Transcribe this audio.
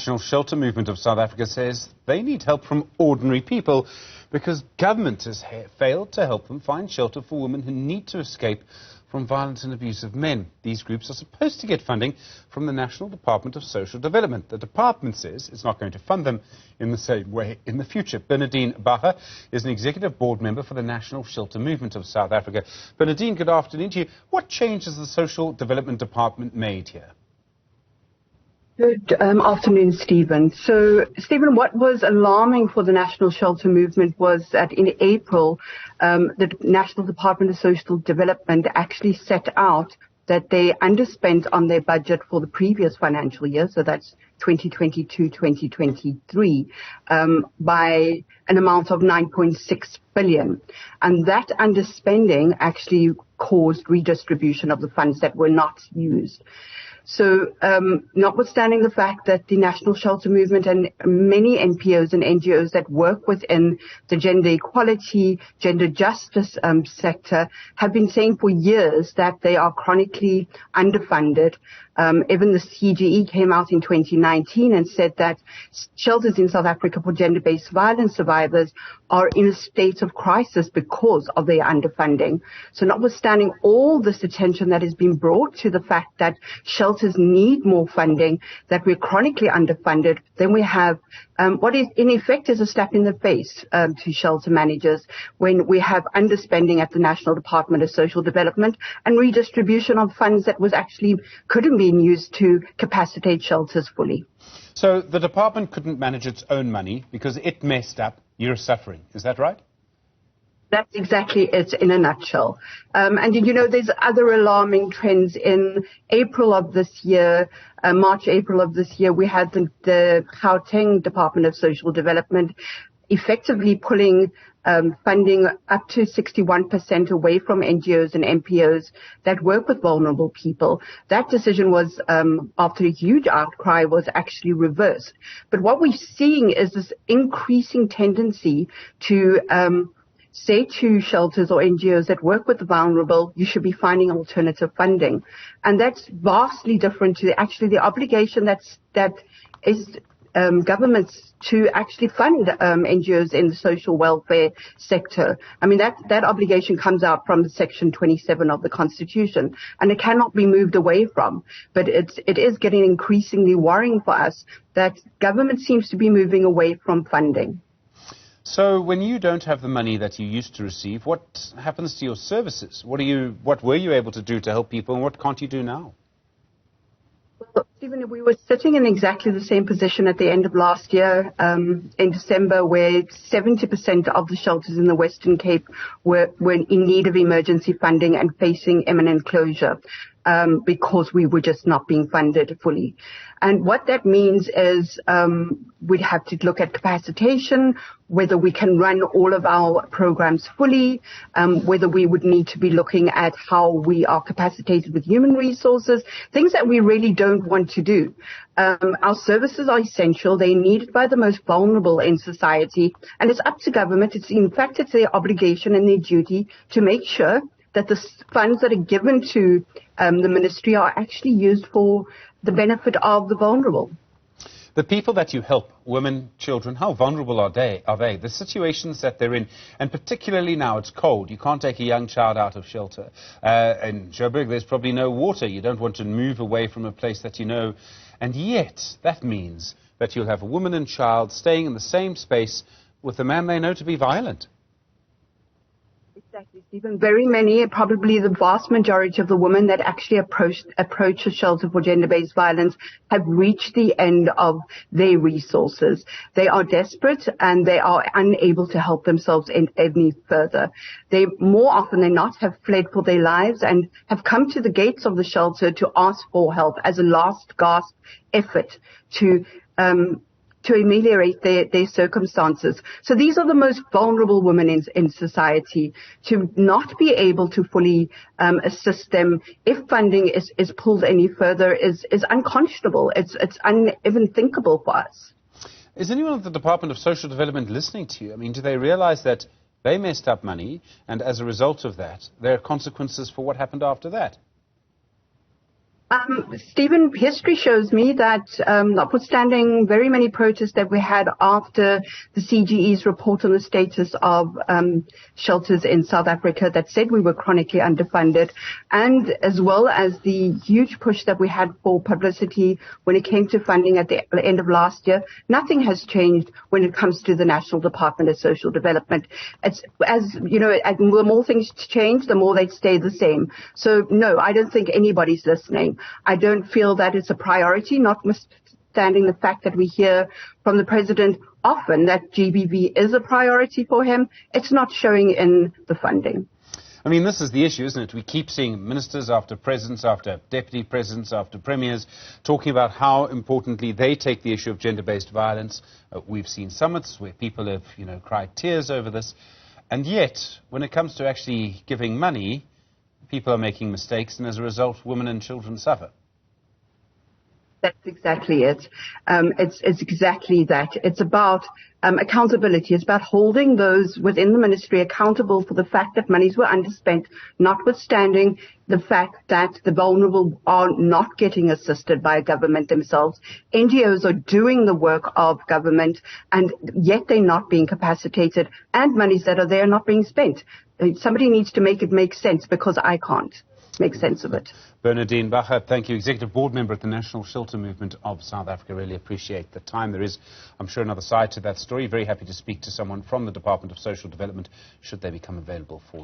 The National Shelter Movement of South Africa says they need help from ordinary people because government has failed to help them find shelter for women who need to escape from violent and abusive men. These groups are supposed to get funding from the National Department of Social Development. The department says it's not going to fund them in the same way in the future. Bernadine Bachar is an executive board member for the National Shelter Movement of South Africa. Bernadine, good afternoon to you. What change has the Social Development Department made here? Good afternoon, Stephen. So, Stephen, what was alarming for the National Shelter Movement was that in April, the National Department of Social Development actually set out that they underspent on their budget for the previous financial year, so that's 2022-2023, by an amount of 9.6 billion. And that underspending actually caused redistribution of the funds that were not used. So, notwithstanding the fact that the National Shelter Movement and many NPOs and NGOs that work within the gender equality, gender justice sector have been saying for years that they are chronically underfunded. Even the CGE came out in 2019 and said that shelters in South Africa for gender-based violence survivors are in a state of crisis because of their underfunding. So notwithstanding all this attention that has been brought to the fact that shelters need more funding, that we're chronically underfunded, then we have what is in effect is a slap in the face to shelter managers when we have underspending at the National Department of Social Development and redistribution of funds that was actually couldn't be used to capacitate shelters fully. So the department couldn't manage its own money because it messed up. You're suffering. Is that right? That's exactly it in a nutshell. And you know, there's other alarming trends. In April of this year, March, April of this year, we had the Gauteng Department of Social Development effectively pulling funding up to 61% away from NGOs and NPOs that work with vulnerable people. That decision was, after a huge outcry, was actually reversed. But what we're seeing is this increasing tendency to say to shelters or NGOs that work with the vulnerable, you should be finding alternative funding. And that's vastly different to actually the obligation that is governments to actually fund NGOs in the social welfare sector. I mean, that obligation comes out from Section 27 of the Constitution, and it cannot be moved away from. But it is getting increasingly worrying for us that government seems to be moving away from funding. So when you don't have the money that you used to receive, what happens to your services? What were you able to do to help people, and what can't you do now? Well, Stephen, we were sitting in exactly the same position at the end of last year, in December, where 70% of the shelters in the Western Cape were in need of emergency funding and facing imminent closure. Because we were just not being funded fully. And what that means is we'd have to look at capacitation, whether we can run all of our programs fully, whether we would need to be looking at how we are capacitated with human resources, things that we really don't want to do. Our services are essential. They're needed by the most vulnerable in society. And it's up to government. In fact, it's their obligation and their duty to make sure that the funds that are given to the ministry are actually used for the benefit of the vulnerable. The people that you help, women, children, how vulnerable are they? The situations that they're in, and particularly now it's cold. You can't take a young child out of shelter. In Joburg, there's probably no water. You don't want to move away from a place that you know. And yet, that means that you'll have a woman and child staying in the same space with a man they know to be violent. Exactly, Stephen. Very many, probably the vast majority of the women that actually approach a shelter for gender-based violence have reached the end of their resources. They are desperate and they are unable to help themselves any further. They, more often than not, have fled for their lives and have come to the gates of the shelter to ask for help as a last gasp effort to ameliorate their circumstances. So these are the most vulnerable women in society. To not be able to fully assist them if funding is pulled any further is unconscionable. It's uneven thinkable for us. Is anyone at the Department of Social Development listening to you? I mean, do they realize that they messed up money, and as a result of that, there are consequences for what happened after that? Stephen, history shows me that notwithstanding very many protests that we had after the CGE's report on the status of shelters in South Africa that said we were chronically underfunded, and as well as the huge push that we had for publicity when it came to funding at the end of last year, nothing has changed when it comes to the National Department of Social Development. It's, as you know, the more things change, the more they stay the same. So no, I don't think anybody's listening. I don't feel that it's a priority, notwithstanding the fact that we hear from the president often that GBV is a priority for him. It's not showing in the funding. I mean, this is the issue, isn't it? We keep seeing ministers after presidents, after deputy presidents, after premiers, talking about how importantly they take the issue of gender-based violence. We've seen summits where people have, cried tears over this. And yet, when it comes to actually giving money, people are making mistakes, and as a result, women and children suffer. That's exactly it. It's exactly that. It's about accountability. It's about holding those within the ministry accountable for the fact that monies were underspent, notwithstanding the fact that the vulnerable are not getting assisted by government themselves. NGOs are doing the work of government, and yet they're not being capacitated, and monies that are there are not being spent. Somebody needs to make it make sense, because I can't make sense of it. Bernadine Bachar, thank you. Executive Board Member at the National Shelter Movement of South Africa. Really appreciate the time. There is, I'm sure, another side to that story. Very happy to speak to someone from the Department of Social Development should they become available for you.